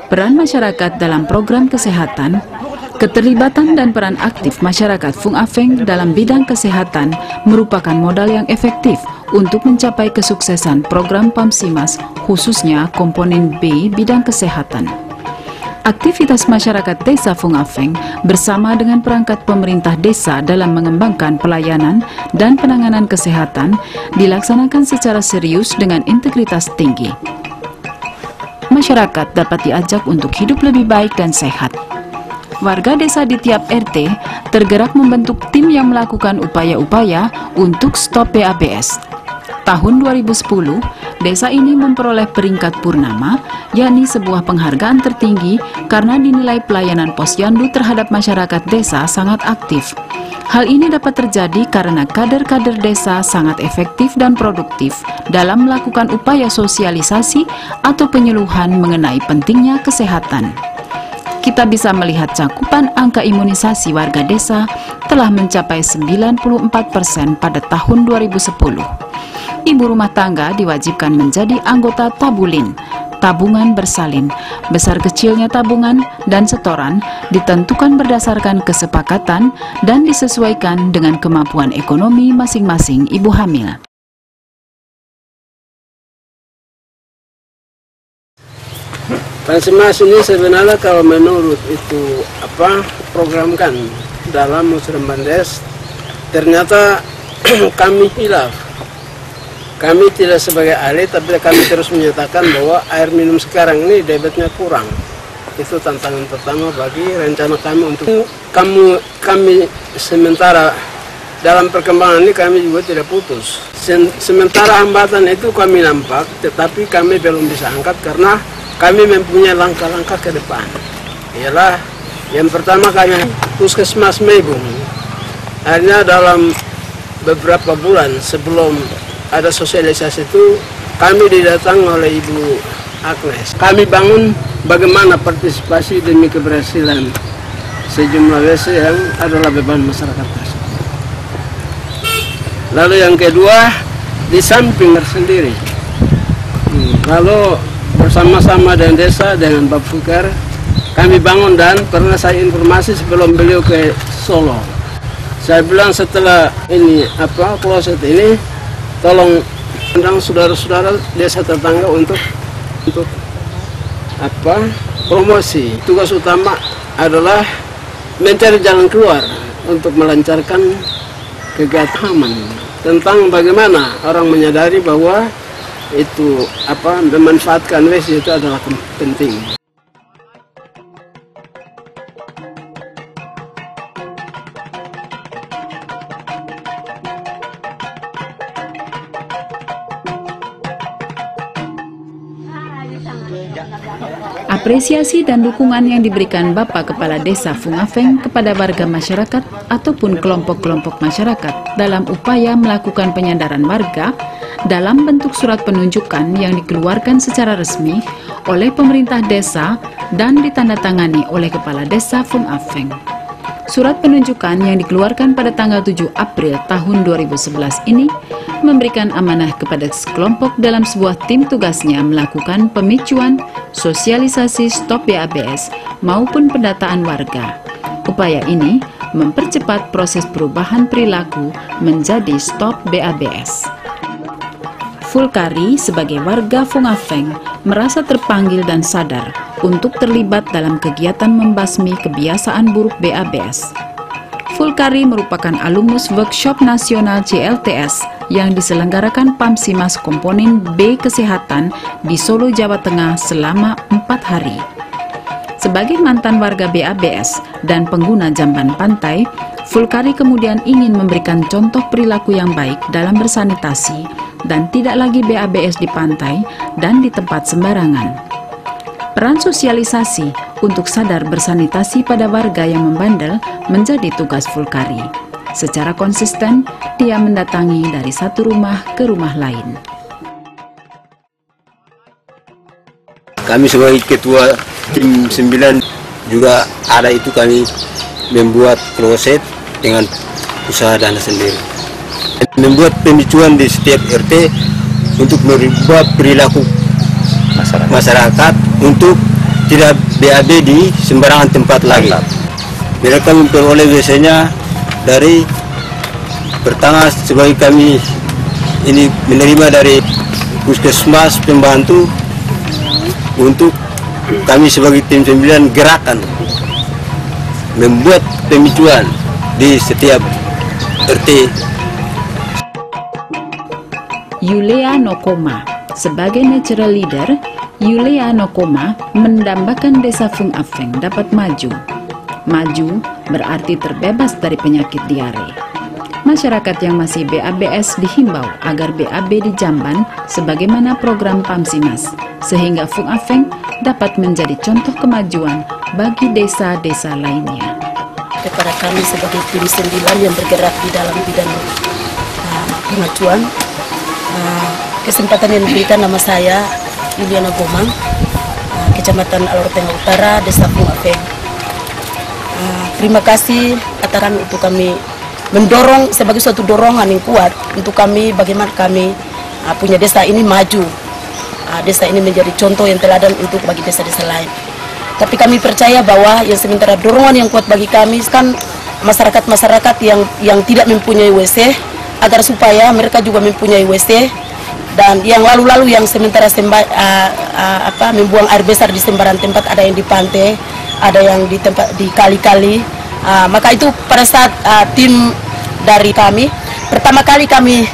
peran masyarakat dalam program kesehatan, keterlibatan dan peran aktif masyarakat Fung Afeng dalam bidang kesehatan merupakan modal yang efektif untuk mencapai kesuksesan program PAMSIMAS, khususnya komponen B bidang kesehatan. Aktivitas masyarakat desa Fung Afeng bersama dengan perangkat pemerintah desa dalam mengembangkan pelayanan dan penanganan kesehatan dilaksanakan secara serius dengan integritas tinggi. Masyarakat dapat diajak untuk hidup lebih baik dan sehat. Warga desa di tiap RT tergerak membentuk tim yang melakukan upaya-upaya untuk stop BABS. Tahun 2010, desa ini memperoleh peringkat purnama, yakni sebuah penghargaan tertinggi karena dinilai pelayanan posyandu terhadap masyarakat desa sangat aktif. Hal ini dapat terjadi karena kader-kader desa sangat efektif dan produktif dalam melakukan upaya sosialisasi atau penyuluhan mengenai pentingnya kesehatan. Kita bisa melihat cakupan angka imunisasi warga desa telah mencapai 94% pada tahun 2010. Ibu rumah tangga diwajibkan menjadi anggota tabulin, tabungan bersalin. Besar kecilnya tabungan dan setoran ditentukan berdasarkan kesepakatan dan disesuaikan dengan kemampuan ekonomi masing-masing ibu hamil. PAMSIMAS ini sebenarnya kalau menurut itu program kan dalam Musrembandes, ternyata kami hilaf. Kami tidak sebagai ahli, tapi kami terus menyatakan bahwa air minum sekarang ini debitnya kurang. Itu tantangan pertama bagi rencana kami untuk kami sementara dalam perkembangan ini kami juga tidak putus. Sementara hambatan itu kami nampak, tetapi kami belum bisa angkat karena kami mempunyai langkah-langkah ke depan. Ialah yang pertama kami Puskesmas Meibung. Akhirnya dalam beberapa bulan sebelum ada sosialisasi itu kami didatangi oleh Ibu Agnes. Kami bangun bagaimana partisipasi demi keberhasilan sejumlah WC yang adalah beban masyarakat tersebut. Lalu yang kedua, di samping tersendiri, lalu bersama-sama dengan desa, dengan Bapak Fukar, kami bangun dan pernah saya informasi sebelum beliau ke Solo. Saya bilang setelah ini kloset ini, tolong undang saudara-saudara desa tetangga untuk promosi. Tugas utama adalah mencari jalan keluar untuk melancarkan kegiatan tentang bagaimana orang menyadari bahwa itu memanfaatkan WC itu adalah penting. Apresiasi dan dukungan yang diberikan Bapak Kepala Desa Fung Afeng kepada warga masyarakat ataupun kelompok-kelompok masyarakat dalam upaya melakukan penyadaran warga dalam bentuk surat penunjukan yang dikeluarkan secara resmi oleh pemerintah desa dan ditandatangani oleh Kepala Desa Fung Afeng. Surat penunjukan yang dikeluarkan pada tanggal 7 April tahun 2011 ini memberikan amanah kepada sekelompok dalam sebuah tim tugasnya melakukan pemicuan, sosialisasi stop BABS maupun pendataan warga. Upaya ini mempercepat proses perubahan perilaku menjadi stop BABS. Fulkari sebagai warga Fung Afeng merasa terpanggil dan sadar untuk terlibat dalam kegiatan membasmi kebiasaan buruk BABS. Fulkari merupakan alumnus workshop nasional CLTS yang diselenggarakan PAMSIMAS komponen B Kesehatan di Solo, Jawa Tengah selama 4 hari. Sebagai mantan warga BABS dan pengguna jamban pantai, Fulkari kemudian ingin memberikan contoh perilaku yang baik dalam bersanitasi dan tidak lagi BABS di pantai dan di tempat sembarangan. Peran sosialisasi untuk sadar bersanitasi pada warga yang membandel menjadi tugas Fulkari. Secara konsisten, dia mendatangi dari satu rumah ke rumah lain. Kami sebagai ketua tim 9 juga ada itu kami membuat kloset dengan usaha dana sendiri. Membuat pemicuan di setiap RT untuk merubah perilaku masyarakat untuk tidak BAB di sembarangan tempat lagi. Mereka memperoleh WC-nya dari pertama sebagai kami ini menerima dari puskesmas pembantu untuk kami sebagai tim 9 gerakan membuat pemicuan di setiap RT. Yulea Nokoma sebagai natural leader, Yulea Nokoma mendambakan desa Fung Afeng dapat maju. Maju berarti terbebas dari penyakit diare. Masyarakat yang masih BABS dihimbau agar BAB di Jamban sebagaimana program Pamsimas, sehingga Fung Afeng dapat menjadi contoh kemajuan bagi desa-desa lainnya. Kepada kami sebagai tim 9 yang bergerak di dalam bidang kemajuan, kesempatan yang diberikan nama saya Yuliana Gomang, Kecamatan Alor Tengah Utara, Desa Fung Afeng. Terima kasih atas untuk kami mendorong sebagai suatu dorongan yang kuat untuk kami bagaimana kami punya desa ini maju. Desa ini menjadi contoh yang teladan untuk bagi desa-desa lain. Tapi kami percaya bahwa yang sementara dorongan yang kuat bagi kami kan masyarakat-masyarakat yang tidak mempunyai WC, agar supaya mereka juga mempunyai WC, dan yang lalu-lalu yang sementara membuang air besar di sembarang tempat, ada yang di pantai, ada yang di tempat di kali-kali. Maka itu pada saat tim dari kami pertama kali kami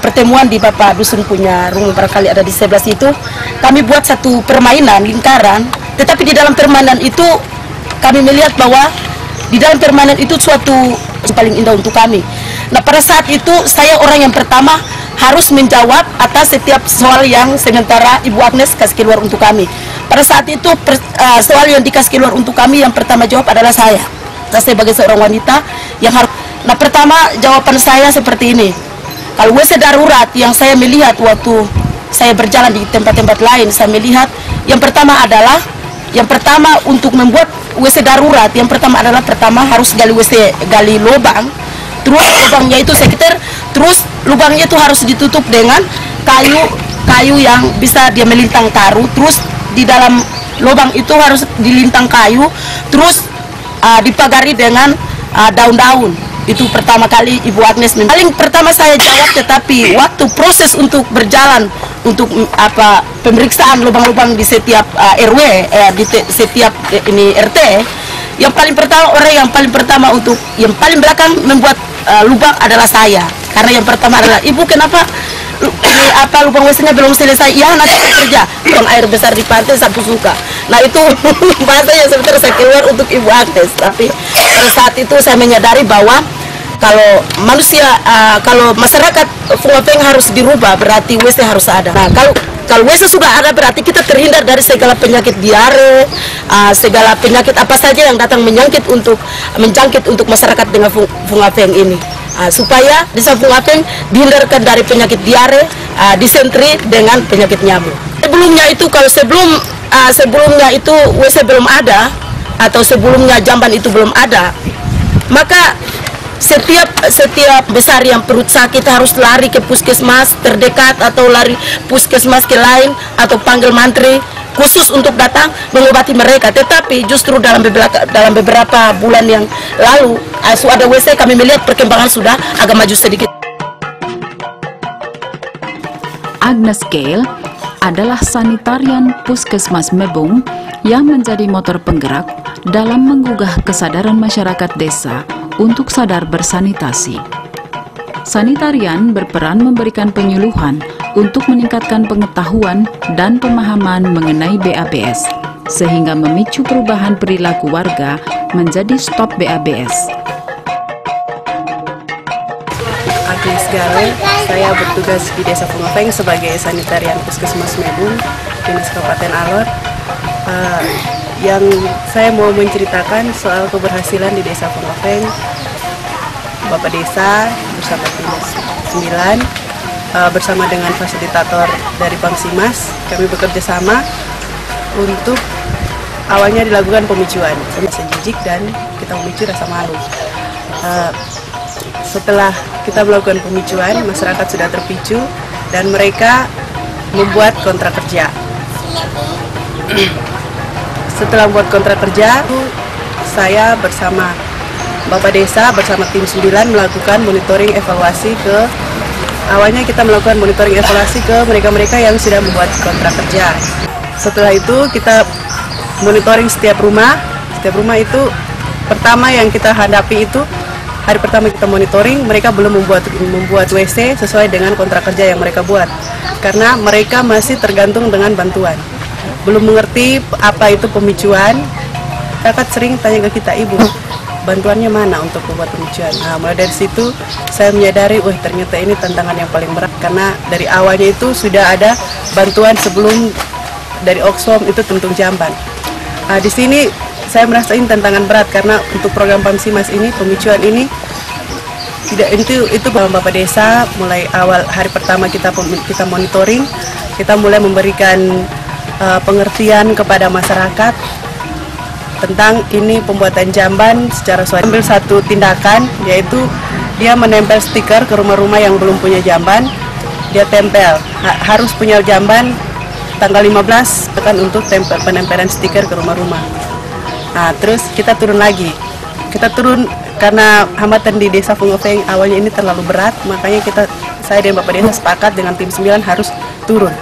pertemuan di Bapak Dusun punya rumah, barangkali ada di sebelah situ, kami buat satu permainan lingkaran, tetapi di dalam permainan itu kami melihat bahwa di dalam permainan itu suatu yang paling indah untuk kami. Nah, pada saat itu saya orang yang pertama harus menjawab atas setiap soal yang sementara Ibu Agnes kasih keluar untuk kami. Pada saat itu soal yang dikasih keluar untuk kami yang pertama jawab adalah saya. Saya sebagai seorang wanita yang harus. Nah, pertama jawaban saya seperti ini. Kalau WC darurat yang saya melihat waktu saya berjalan di tempat-tempat lain, saya melihat yang pertama untuk membuat WC darurat, yang pertama harus gali lubang, terus lubangnya itu sekitar, terus lubangnya itu harus ditutup dengan kayu yang bisa dia melintang taruh, terus di dalam lubang itu harus dilintang kayu, terus dipagari dengan daun-daun. Itu pertama kali Ibu Agnes paling pertama saya jawab, tetapi waktu proses untuk berjalan untuk pemeriksaan lubang-lubang di setiap RW, di setiap ini RT, yang paling pertama yang paling belakang membuat lubang adalah saya, karena yang pertama adalah Ibu, kenapa lubang WC-nya belum selesai? Ya, nanti saya kerja buang air besar di pantai, sapu suka. Nah, itu bahasa yang sebenarnya saya keluar untuk Ibu Agnes. Tapi pada saat itu saya menyadari bahwa kalau manusia, kalau masyarakat Fung Afeng harus dirubah, berarti WC harus ada. Nah, kalau WC sudah ada, berarti kita terhindar dari segala penyakit diare, segala penyakit apa saja yang datang menjangkit untuk masyarakat dengan Fung Afeng ini. Supaya desa Fung Afeng dihindarkan dari penyakit diare, disentri dengan penyakit nyamuk. Sebelumnya itu, kalau sebelumnya itu WC belum ada, atau sebelumnya jamban itu belum ada, maka setiap besar yang perut sakit harus lari ke puskesmas terdekat, atau lari puskesmas ke lain, atau panggil mantri khusus untuk datang mengobati mereka. Tetapi justru dalam beberapa bulan yang lalu sudah ada WC, kami melihat perkembangan sudah agak maju sedikit. Agnes Gale adalah sanitarian Puskesmas Mebung yang menjadi motor penggerak dalam menggugah kesadaran masyarakat desa untuk sadar bersanitasi. Sanitarian berperan memberikan penyuluhan untuk meningkatkan pengetahuan dan pemahaman mengenai BABS, sehingga memicu perubahan perilaku warga menjadi stop BABS. Agnes Gale, saya bertugas di Desa Fung Afeng sebagai sanitarian Puskesmas Mebung, Dinas Kabupaten Alor. Yang saya mau menceritakan soal keberhasilan di Desa Fung Afeng. Bapak Desa bersama tim 9 bersama dengan fasilitator dari Pamsimas, kami bekerja sama untuk awalnya dilakukan pemicuan rasa jijik dan kita memicu rasa malu. Setelah kita melakukan pemicuan, masyarakat sudah terpicu dan mereka membuat kontrak kerja. Setelah buat kontrak kerja, saya bersama Bapak Desa bersama tim 9 melakukan monitoring evaluasi awalnya kita melakukan monitoring evaluasi ke mereka-mereka yang sudah membuat kontrak kerja. Setelah itu kita monitoring setiap rumah itu pertama yang kita hadapi itu hari pertama kita monitoring mereka belum membuat WC sesuai dengan kontrak kerja yang mereka buat karena mereka masih tergantung dengan bantuan, belum mengerti apa itu pemicuan. Kakak sering tanya ke kita, ibu bantuannya mana untuk membuat pemicuan. Nah, mulai dari situ saya menyadari, wah ternyata ini tantangan yang paling berat karena dari awalnya itu sudah ada bantuan sebelum dari Oxfam itu tuntung jamban. Nah, di sini saya merasain tantangan berat karena untuk program Pamsimas ini pemicuan ini tidak itu Bapak Desa mulai awal hari pertama kita monitoring, kita mulai memberikan pengertian kepada masyarakat tentang ini pembuatan jamban secara swadaya. Ambil satu tindakan yaitu dia menempel stiker ke rumah-rumah yang belum punya jamban, dia tempel harus punya jamban tanggal 15 tekan untuk penempelan stiker ke rumah-rumah. Nah, terus kita turun lagi. Kita turun karena hambatan di Desa Fungafeng awalnya ini terlalu berat, makanya saya dan Bapak Desa sepakat dengan tim 9 harus turun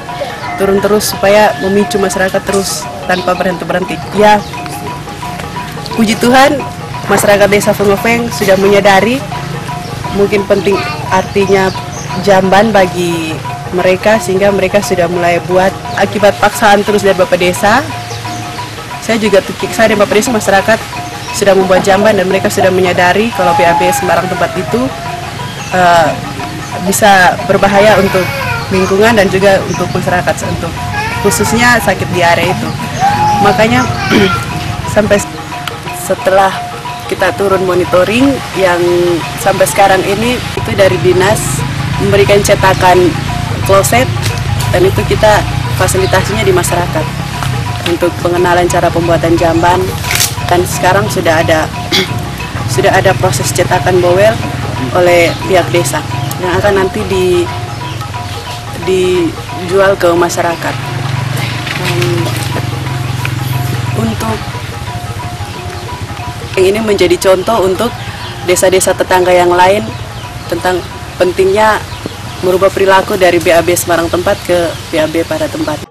terus supaya memicu masyarakat terus tanpa berhenti. Ya, puji Tuhan, masyarakat Desa Fungafeng sudah menyadari mungkin penting artinya jamban bagi mereka sehingga mereka sudah mulai buat. Akibat paksaan terus dari Bapak Desa, saya dan Bapak Desa masyarakat sudah membuat jamban dan mereka sudah menyadari kalau BAB sembarang tempat itu bisa berbahaya untuk lingkungan dan juga untuk masyarakat, untuk khususnya sakit diare itu. Makanya sampai setelah kita turun monitoring yang sampai sekarang ini itu dari dinas memberikan cetakan kloset dan itu kita fasilitasinya di masyarakat untuk pengenalan cara pembuatan jamban dan sekarang sudah ada proses cetakan bowel oleh pihak desa yang akan nanti dijual ke masyarakat. Untuk ini menjadi contoh untuk desa-desa tetangga yang lain tentang pentingnya merubah perilaku dari BAB Semarang tempat ke BAB pada tempat.